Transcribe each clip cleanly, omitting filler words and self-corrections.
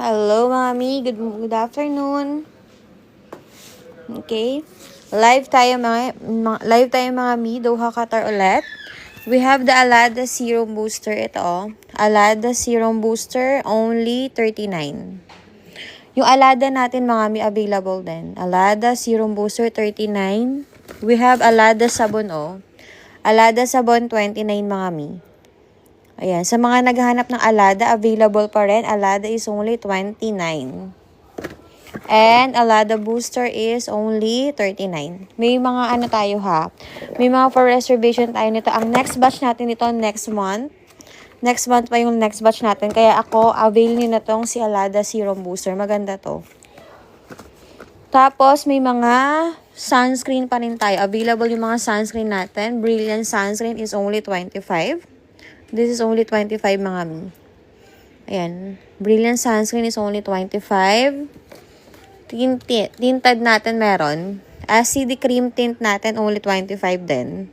Hello, Mami. Good afternoon. Okay. Live tayo mga mi. Doha Qatar ulit. We have the Alada Serum Booster. Ito. Alada Serum Booster, only 39. Yung Alada natin, mga mi, available din. Alada Serum Booster, 39. We have Alada Sabon, Alada Sabon, 29, mga mi. Ayan. Sa mga naghahanap ng Alada, available pa rin. Alada is only 29. And Alada Booster is only 39. May mga ano tayo ha. May mga for reservation tayo nito. Ang next batch natin ito next month. Next month pa yung next batch natin. Kaya ako, avail nyo na tong si Alada Serum Booster. Maganda to. Tapos, may mga sunscreen pa rin tayo. Available yung mga sunscreen natin. Brilliant Sunscreen is only 25. This is only 25, mga mi. Ayan. Brilliant Sunscreen is only 25. Tinted natin meron. CD cream tint natin, only 25 din.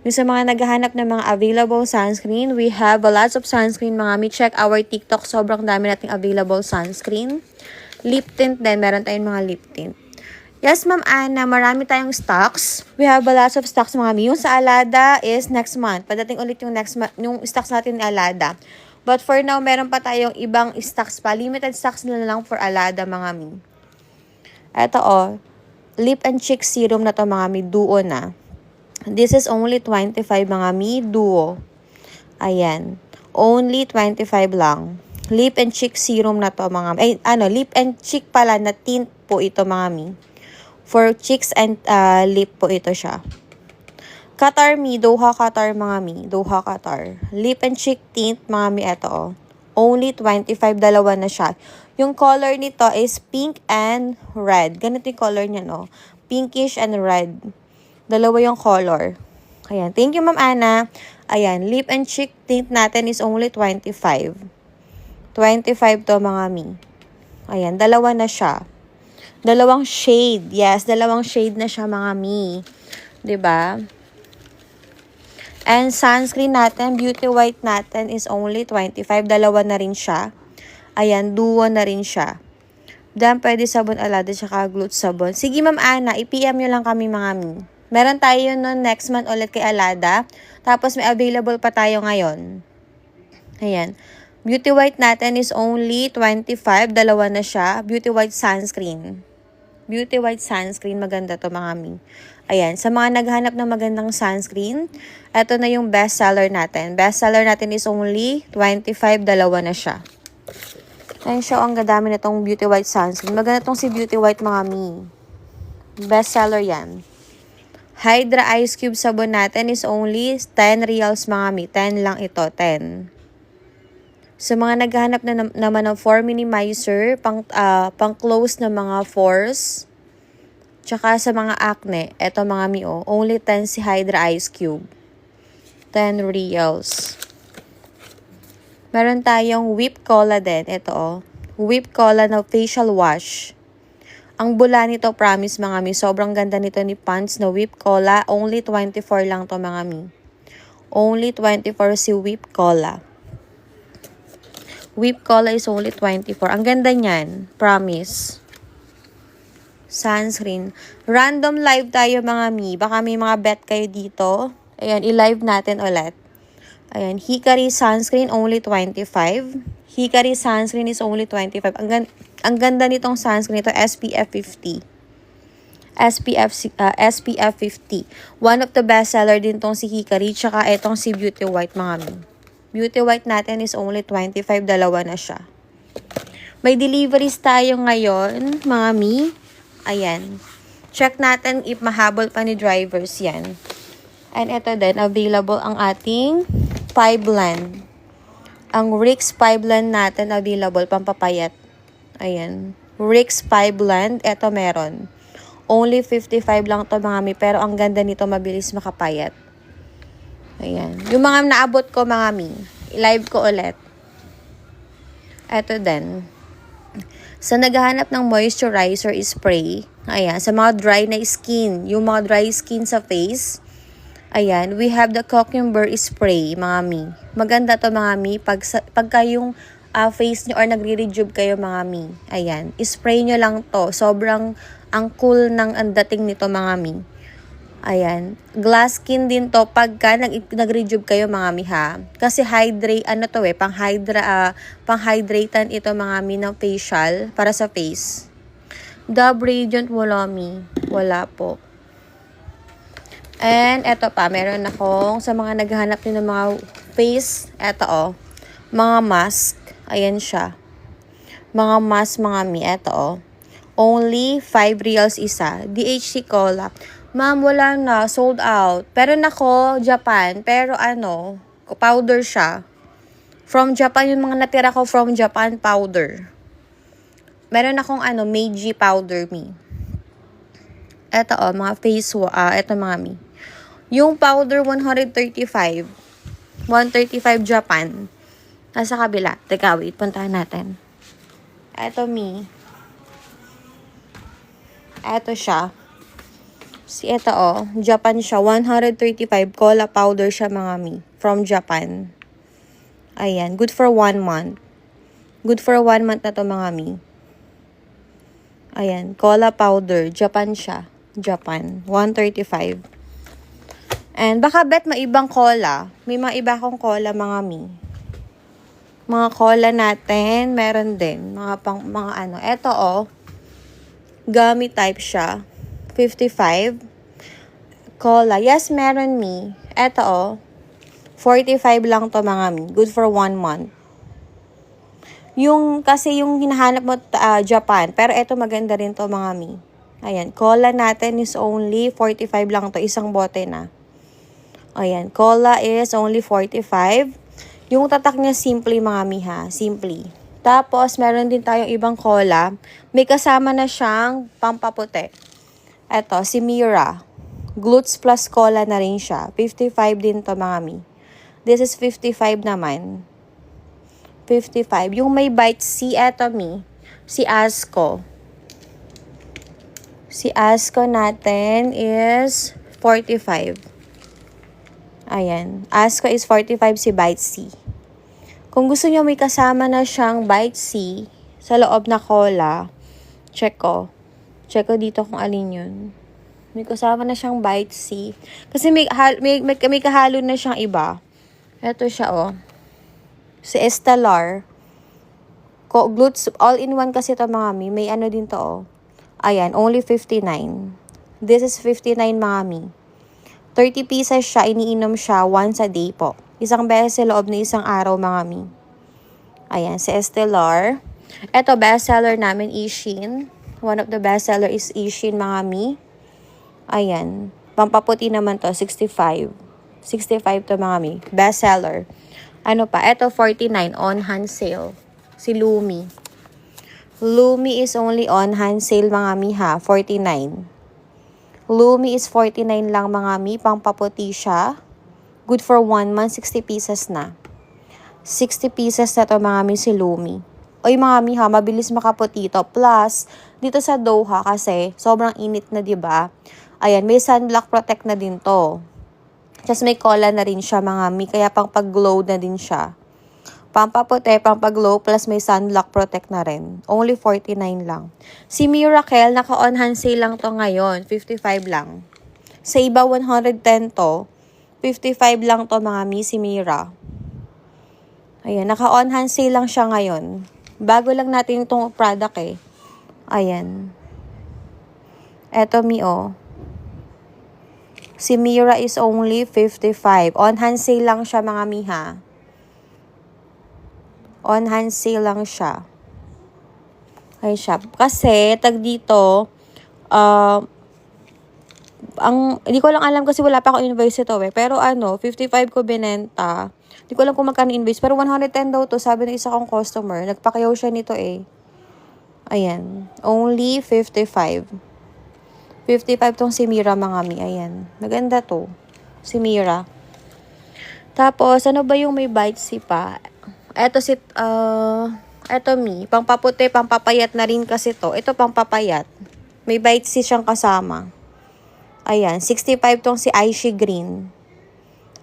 Yung sa mga naghahanap ng mga available sunscreen, we have lots of sunscreen, mga mi. Check our TikTok. Sobrang dami nating available sunscreen. Lip tint din. Meron tayong mga lip tint. Yes, Ma'am Ana, marami tayong stocks. We have lots of stocks, mga mi. Yung sa Alada is next month. Padating ulit yung next month, yung stocks natin ni Alada. But for now, meron pa tayong ibang stocks pa. Limited stocks na lang for Alada, mga mi. Ito, lip and cheek serum na to, mga mi. Duo na. This is only 25, mga mi. Duo. Ayan. Only 25 lang. Lip and cheek serum na to, mga mi. Lip and cheek pala na tint po ito, mga mi. For cheeks and lip po ito siya. Qatar mi, Doha Qatar, mga mi. Doha Qatar. Lip and cheek tint, mga mi, ito, Only 25, dalawa na siya. Yung color nito is pink and red. Ganito yung color niya, Pinkish and red. Dalawa yung color. Ayan. Thank you, Ma'am Ana. Ayan. Lip and cheek tint natin is only 25. 25 to, mga mi. Ayan. Dalawa na siya. Dalawang shade. Yes, dalawang shade na siya, mga mi. 'Di ba? And sunscreen natin, Beauty White natin is only 25. Dalawa na rin siya. Ayan, duo na rin siya. Then, pwede sabon Alada tsaka Glute sabon. Sige, Ma'am Ana, i-PM nyo lang kami, mga mi. Meron tayo nun next month ulit kay Alada. Tapos, may available pa tayo ngayon. Ayan. Beauty White natin is only 25. Dalawa na siya. Beauty White sunscreen. Beauty White sunscreen. Maganda to, mga mi. Ayan. Sa mga naghanap ng magandang sunscreen, ito na yung best seller natin. Best seller natin is only 25. Dalawa na siya. Ayan siya. Ang gadami na tong Beauty White sunscreen. Maganda tong si Beauty White, mga mi. Best seller yan. Hydra Ice Cube sabon natin is only 10 reals, mga mi. 10 lang ito. 10. Sa mga naghahanap na naman ng pore minimizer, pang close na mga pores, tsaka sa mga acne, eto, mga mi, only 10 si Hydra Ice Cube. 10 reals. Meron tayong whipped cola din. Ito, whipped cola na facial wash. Ang bula nito, promise, mga mi, sobrang ganda nito ni Pants na whipped cola. Only 24 lang to, mga mi. Only 24 si whipped cola. Whipped cola is only 24. Ang ganda niyan. Promise. Sunscreen. Random live tayo, mga mi. Baka may mga bet kayo dito. Ayan, i-live natin ulit. Ayan, Hikari sunscreen only 25. Hikari sunscreen is only 25. Ang ganda nitong sunscreen ito, SPF 50. SPF 50. One of the best seller din tong si Hikari. Tsaka itong si Beauty White, mga mi. Beauty White natin is only 25. Dalawa na siya. May deliveries tayo ngayon, mga mi. Ayan. Check natin if mahabol pa ni drivers yan. And ito din, available ang ating Pie Blend. Ang Rix Pie Blend natin, available, pampapayat. Ayan. Rix Pie Blend, ito meron. Only 55 lang to, mga mi. Pero ang ganda nito, mabilis makapayat. Ayan. Yung mga naabot ko, mga mi, i-live ko ulit. Ito din. Sa naghahanap ng moisturizer spray, ayan, sa mga dry na skin, yung mga dry skin sa face, ayan, we have the cucumber spray, mga mi. Maganda to, mga mi. Pagka yung face nyo or nagre-rejuve kayo mga mi. Ayan. Spray nyo lang to. Sobrang ang cool ng ang dating nito mga mi. Ayan. Glass skin din to pagka nag-rejuve kayo mga mi ha. Kasi pang-hydratan ito mga mi ng facial para sa face. Dove Radiant wala mi. Wala po. And eto pa, meron akong sa mga naghahanap din ng mga face, eto mga mask. Ayan siya. Mga mask mga mi, eto only 5 reals isa. DHC Cola. Ma'am, wala na. Sold out. Pero nako, Japan. Pero powder siya. From Japan, yung mga natira ko from Japan, powder. Meron akong Meiji powder mi. Eto mga face eto mga mi. Yung powder 135. 135 Japan. Nasa kabila. Teka, wait. Puntahan natin. Eto mi. Eto siya. Ito Japan siya. 135 cola powder siya mga mi. From Japan. Ayan. Good for 1 month. Good for 1 month na to mga mi. Ayan. Cola powder. Japan siya. Japan. 135. And baka bet maibang cola. May mga iba akong cola mga mi. Mga cola natin. Meron din. Ito gummy type siya. 55. Cola. Yes, meron mi. Eto 45 lang to mga mi. Good for 1 month. Kasi yung hinahanap mo Japan. Pero eto maganda rin to mga mi. Ayan. Cola natin is only 45 lang to. Isang bote na. Ayan. Cola is only 45. Yung tatak niya simply mga mi ha. Simply. Tapos meron din tayong ibang cola. May kasama na siyang pampaputi. Eto, si Mira. Glutes plus cola na rin siya. 55 din to mga mi. This is 55 naman. 55. Yung may bite C, eto mi. Si Asco. Si Asco natin is 45. Ayan. Asco is 45 si bite C. Kung gusto nyo may kasama na siyang bite C sa loob na cola, check ko. Check ko dito kung alin yun. May kasama na siyang bite C. Kasi may kahalo na siyang iba. Ito siya Si Estelar. Glutes, all-in-one kasi ito mga mi. May din to Ayan, only 59. This is 59 mga mi. 30 pieces siya, iniinom siya once a day po. Isang beses sa loob na isang araw mga mi. Ayan, si Estelar. Ito, bestseller namin, Ishin. One of the bestseller is Ishin, mga mi. Ayan. Pampaputi naman to, 65. 65 to, mga mi. Bestseller. Ito, 49, on-hand sale. Si Lumi. Lumi is only on-hand sale, mga mi, ha. 49. Lumi is 49 lang, mga mi. Pampaputi siya. Good for 1 month, 60 pieces na. 60 pieces na to, mga mi, si Lumi. Oy mga mi ha, mabilis makaputi ito. Plus, dito sa Doha kasi, sobrang init na, diba? Ayan, may sunblock protect na din to. Tapos may cola na rin siya mga mi, kaya pang pag-glow na din siya. Pampaputi, pang-pag-glow, plus may sunblock protect na rin. Only 49 lang. Si Miracle, naka-on-hand sale lang to ngayon. 55 lang. Sa iba, 110 to. 55 lang to mga mi, si Mira. Ayan, naka-on-hand sale lang siya ngayon. Bago lang natin itong product Ayan. Eto mi Si Mira is only 55. On-hand sale lang siya mga mi ha. On-hand sale lang siya. Ay siya. Kasi, dito, hindi ko lang alam kasi wala pa ako invoice ito Pero 55 ko binenta. Hindi ko alam kung magkano invoice. Pero 110 daw to. Sabi ng isa kong customer. Nagpakiyaw siya nito Ayan. Only 55. 55 tong si Mira mga mi. Ayan. Maganda to. Si Mira. Tapos, ano ba yung may bite si pa? Eto mi. Pangpaputi, pangpapayat na rin kasi to. Ito pangpapayat. May bite si siyang kasama. Ayan. 65 tong si Aishi Green.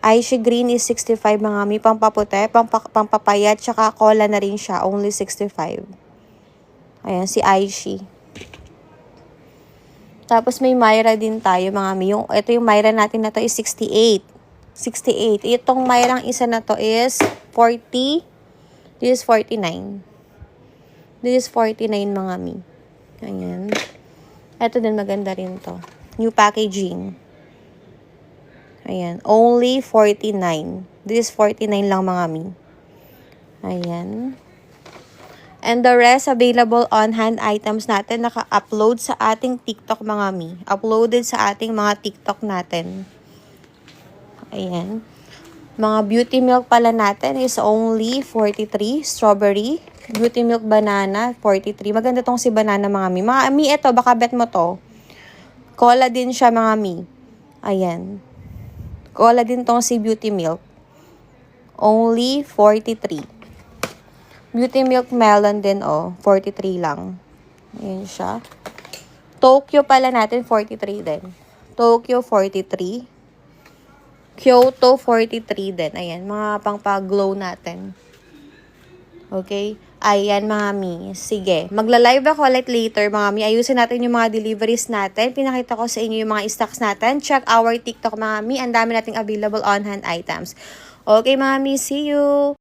Aishi Green is 65 mga mi. Pampapute, pampapayat, tsaka cola na rin siya. Only 65. Ayan, si Aishi. Tapos may Myra din tayo mga mi. Ito yung Myra natin na to is 68. 68. Itong Myra isa na to is 40. This is 49. This is 49 mga mi. Ayan. Ito din maganda rin to. New packaging. Ayan. Only 49. This is 49 lang mga mi. Ayan. And the rest available on hand items natin naka-upload sa ating TikTok mga mi. Uploaded sa ating mga TikTok natin. Ayan. Mga beauty milk pala natin is only 43. Strawberry. Beauty milk banana, 43. Maganda tong si banana mga mi. Mga mi, ito, baka bet mo to. Cola din siya mga mi. Ayan. Cola din tong si beauty milk. Only 43. Beauty milk melon din, 43 lang. Ayan siya. Tokyo pala natin, 43 din. Tokyo, 43. Kyoto, 43 din. Ayan, mga pang-glow natin. Okay? Ayan, mga mi. Sige. Magla-live ako ulit later, mga mi. Ayusin natin yung mga deliveries natin. Pinakita ko sa inyo yung mga stocks natin. Check our TikTok, mga mi. Ang dami nating available on-hand items. Okay, mga mi. See you!